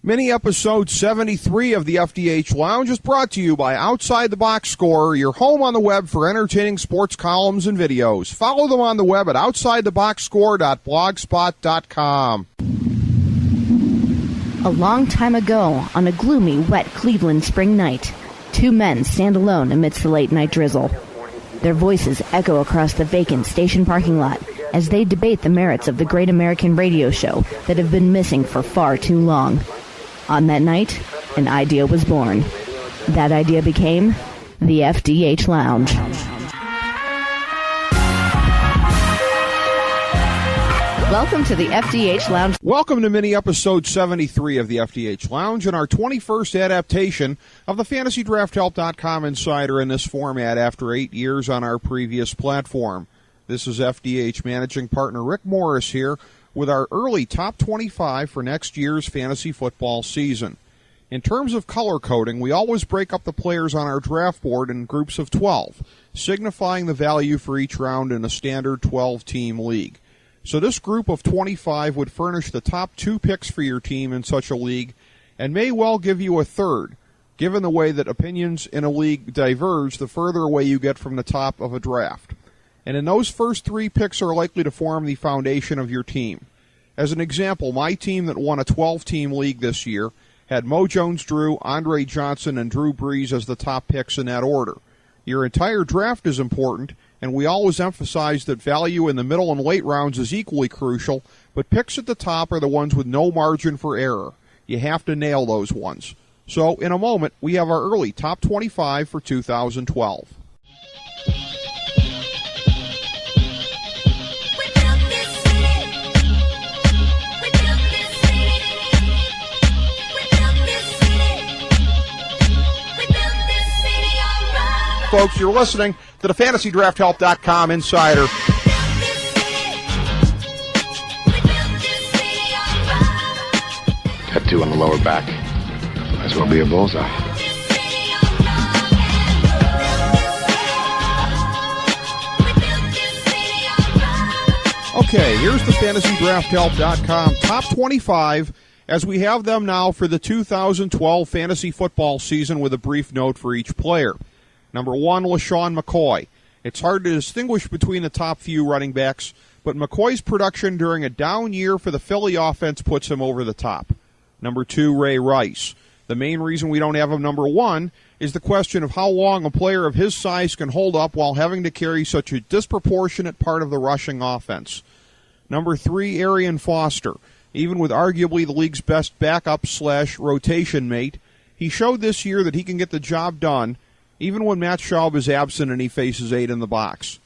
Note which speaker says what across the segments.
Speaker 1: Mini episode 73 of the FDH Lounge is brought to you by Outside the Box Score, your home on the web for entertaining sports columns and videos. Follow them on the web at OutsideTheBoxScore.blogspot.com.
Speaker 2: A long time ago, on a gloomy, wet Cleveland spring night, two men stand alone amidst the late-night drizzle. Their voices echo across the vacant station parking lot as they debate the merits of the great American radio show that have been missing for far too long. On that night, an idea was born. That idea became the FDH Lounge. Welcome to the FDH Lounge.
Speaker 1: Welcome to mini episode 73 of the FDH Lounge and our 21st adaptation of the FantasyDraftHelp.com Insider in this format after 8 years on our previous platform. This is FDH Managing Partner Rick Morris here with our early top 25 for next year's fantasy football season. In terms of color coding, we always break up the players on our draft board in groups of 12, signifying the value for each round in a standard 12-team league. So this group of 25 would furnish the top 2 picks for your team in such a league and may well give you a third, given the way that opinions in a league diverge the further away you get from the top of a draft. And in those first 3 picks are likely to form the foundation of your team. As an example, my team that won a 12-team league this year had Mo Jones-Drew, Andre Johnson, and Drew Brees as the top picks in that order. Your entire draft is important, and we always emphasize that value in the middle and late rounds is equally crucial, but picks at the top are the ones with no margin for error. You have to nail those ones. So, in a moment, we have our early top 25 for 2012. Folks, you're listening to the FantasyDraftHelp.com Insider.
Speaker 3: Tattoo on the lower back. Might as well be a bullseye.
Speaker 1: Okay, here's the FantasyDraftHelp.com top 25 as we have them now for the 2012 fantasy football season with a brief note for each player. Number 1, LaShawn McCoy. It's hard to distinguish between the top few running backs, but McCoy's production during a down year for the Philly offense puts him over the top. Number 2, Ray Rice. The main reason we don't have him number 1 is the question of how long a player of his size can hold up while having to carry such a disproportionate part of the rushing offense. Number 3, Arian Foster. Even with arguably the league's best backup/rotation mate, he showed this year that he can get the job done even when Matt Schaub is absent and he faces 8 in the box.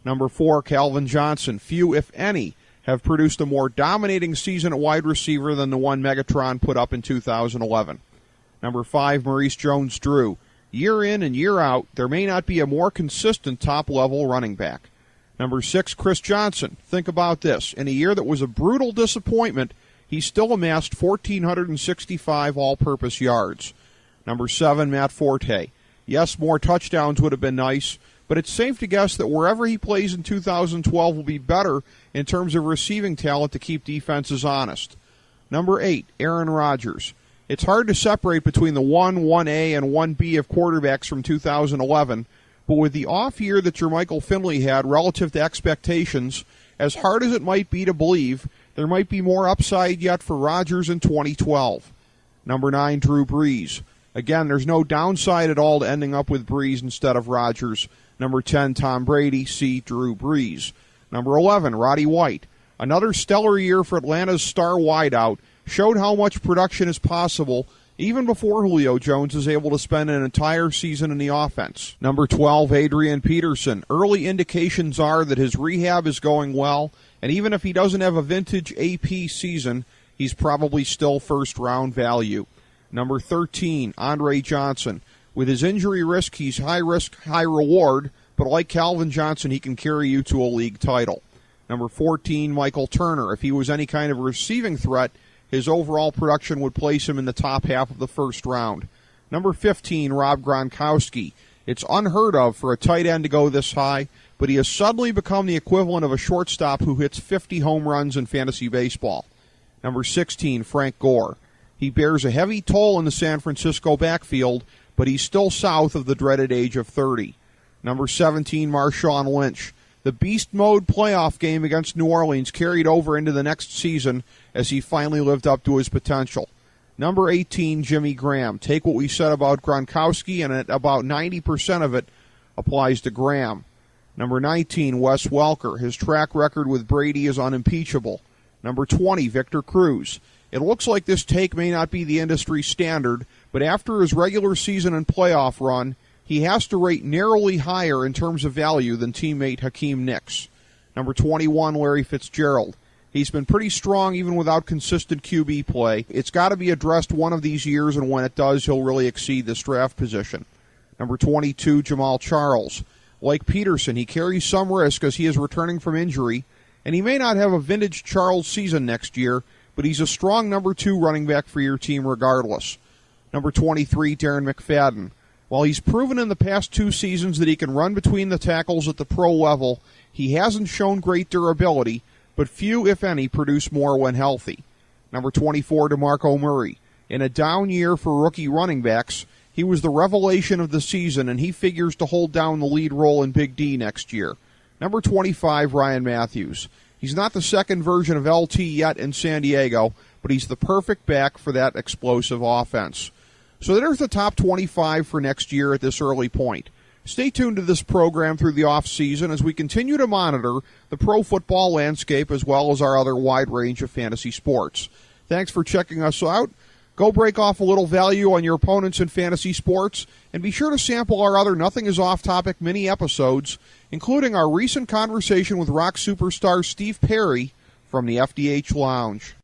Speaker 1: Number 4, Calvin Johnson. Few, if any, have produced a more dominating season at wide receiver than the one Megatron put up in 2011. Number 5, Maurice Jones-Drew. Year in and year out, there may not be a more consistent top-level running back. Number 6, Chris Johnson. Think about this. In a year that was a brutal disappointment, he still amassed 1,465 all-purpose yards. Number 7, Matt Forte. Yes, more touchdowns would have been nice, but it's safe to guess that wherever he plays in 2012 will be better in terms of receiving talent to keep defenses honest. Number 8, Aaron Rodgers. It's hard to separate between the 1A, and 1B of quarterbacks from 2011, but with the off year that Jermichael Finley had relative to expectations, as hard as it might be to believe, there might be more upside yet for Rodgers in 2012. Number 9, Drew Brees. Again, there's no downside at all to ending up with Brees instead of Rodgers. Number 10, Tom Brady. See Drew Brees. Number 11, Roddy White. Another stellar year for Atlanta's star wideout. Showed how much production is possible even before Julio Jones is able to spend an entire season in the offense. Number 12, Adrian Peterson. Early indications are that his rehab is going well, and even if he doesn't have a vintage AP season, he's probably still first-round value. Number 13, Andre Johnson. With his injury risk, he's high risk, high reward, but like Calvin Johnson, he can carry you to a league title. Number 14, Michael Turner. If he was any kind of receiving threat, his overall production would place him in the top half of the first round. Number 15, Rob Gronkowski. It's unheard of for a tight end to go this high, but he has suddenly become the equivalent of a shortstop who hits 50 home runs in fantasy baseball. Number 16, Frank Gore. He bears a heavy toll in the San Francisco backfield, but he's still south of the dreaded age of 30. Number 17, Marshawn Lynch. The beast mode playoff game against New Orleans carried over into the next season as he finally lived up to his potential. Number 18, Jimmy Graham. Take what we said about Gronkowski, and about 90% of it applies to Graham. Number 19, Wes Welker. His track record with Brady is unimpeachable. Number 20, Victor Cruz. It looks like this take may not be the industry standard, but after his regular season and playoff run, he has to rate narrowly higher in terms of value than teammate Hakeem Nicks. Number 21, Larry Fitzgerald. He's been pretty strong even without consistent QB play. It's got to be addressed one of these years, and when it does, he'll really exceed this draft position. Number 22, Jamal Charles. Like Peterson, he carries some risk as he is returning from injury, and he may not have a vintage Charles season next year, but he's a strong number 2 running back for your team regardless. Number 23, Darren McFadden. While he's proven in the past 2 seasons that he can run between the tackles at the pro level, he hasn't shown great durability, but few, if any, produce more when healthy. Number 24, DeMarco Murray. In a down year for rookie running backs, he was the revelation of the season, and he figures to hold down the lead role in Big D next year. Number 25, Ryan Matthews. He's not the second version of LT yet in San Diego, but he's the perfect back for that explosive offense. So there's the top 25 for next year at this early point. Stay tuned to this program through the off-season as we continue to monitor the pro football landscape as well as our other wide range of fantasy sports. Thanks for checking us out. Go break off a little value on your opponents in fantasy sports, and be sure to sample our other Nothing is Off-Topic mini episodes, including our recent conversation with rock superstar Steve Perry from the FDH Lounge.